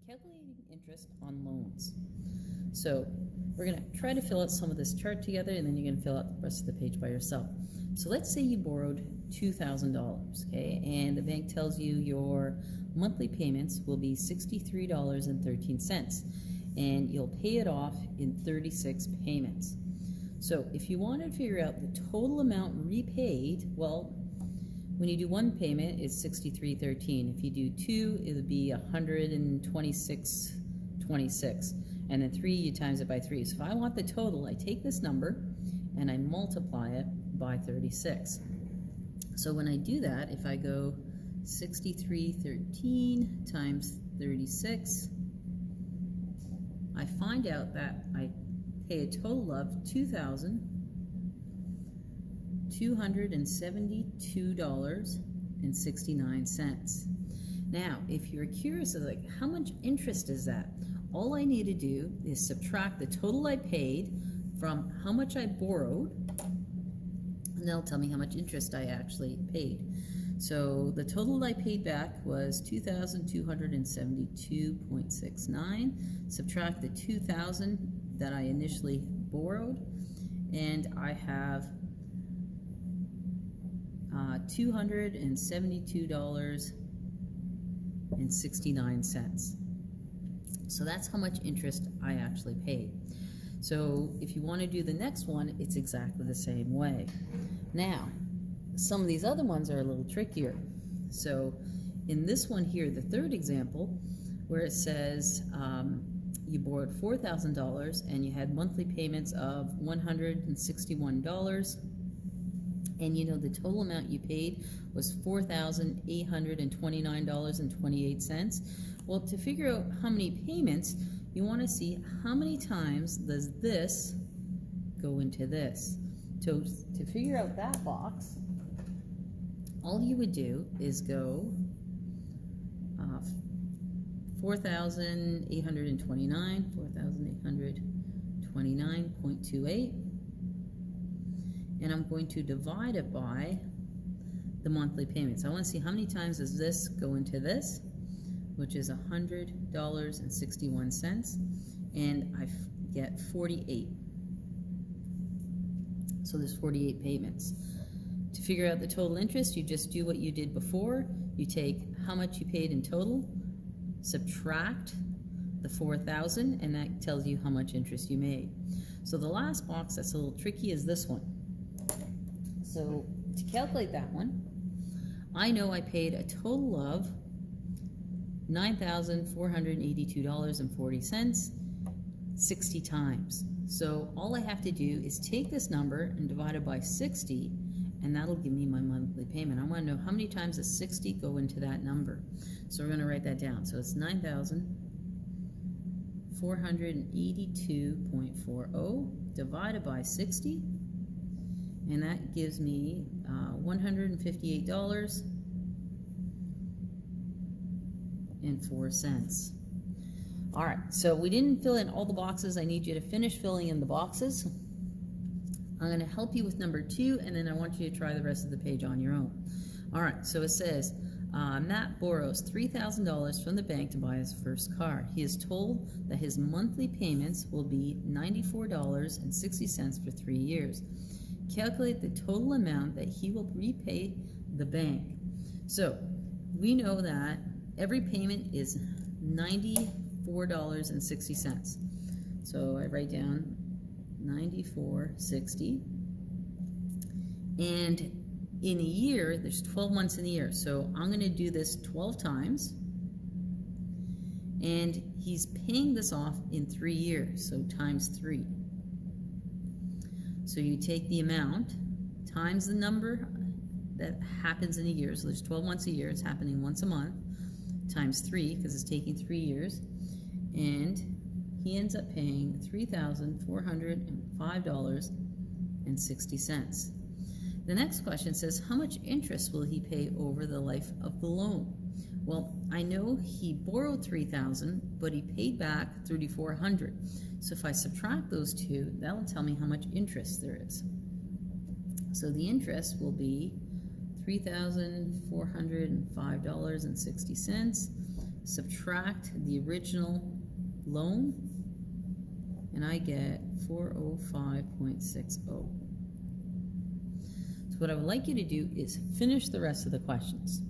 Calculating interest on loans. So we're going to try to fill out some of this chart together, and then you're going to fill out the rest of the page by yourself. So let's say you borrowed $2,000, okay, and the bank tells you your monthly payments will be $63.13, and you'll pay it off in 36 payments. So if you want to figure out the total amount repaid, well, when you do one payment, it's $63.13. If you do two, it would be $126.26. And then three, you times it by three. So if I want the total, I take this number and I multiply it by 36. So when I do that, if I go 63.13 times 36, I find out that I pay a total of $2,272.69. Now, if you're curious, like, how much interest is that? All I need to do is subtract the total I paid from how much I borrowed, and that'll tell me how much interest I actually paid. So the total I paid back was $2,272.69. Subtract the $2,000 that I initially borrowed, and I have $272.69. So that's how much interest I actually paid. So if you want to do the next one, it's exactly the same way. Now, some of these other ones are a little trickier. So in this one here, the third example, where it says you borrowed $4,000 and you had monthly payments of $161, and you know the total amount you paid was $4,829.28. Well, to figure out how many payments, you want to see how many times does this go into this. So to figure out that box, all you would do is go 4,829.28, and I'm going to divide it by the monthly payments. I want to see how many times does this go into this, which is $100.61, and I get 48. So there's 48 payments. To figure out the total interest, you just do what you did before. You take how much you paid in total, subtract the 4,000, and that tells you how much interest you made. So the last box that's a little tricky is this one. So to calculate that one, I know I paid a total of $9,482.40 60 times. So all I have to do is take this number and divide it by 60, and that'll give me my monthly payment. I want to know how many times does 60 go into that number. So we're going to write that down. So it's 9,482.40 divided by 60, and that gives me $158.04. All right, so we didn't fill in all the boxes. I need you to finish filling in the boxes. I'm going to help you with number 2, and then I want you to try the rest of the page on your own. All right, so it says, Matt borrows $3,000 from the bank to buy his first car. He is told that his monthly payments will be $94.60 for 3 years. Calculate the total amount that he will repay the bank. So we know that every payment is $94.60. So I write down $94.60. And in a year, there's 12 months in a year. So I'm going to do this 12 times. And he's paying this off in 3 years, so times 3. So you take the amount times the number that happens in a year. So there's 12 months a year. It's happening once a month, times 3, because it's taking 3 years. And he ends up paying $3,405.60. The next question says, how much interest will he pay over the life of the loan? Well, I know he borrowed $3,000, but he paid back $3,400. So if I subtract those two, that'll tell me how much interest there is. So the interest will be $3,405.60 subtract the original loan, and I get 405.60. So what I would like you to do is finish the rest of the questions.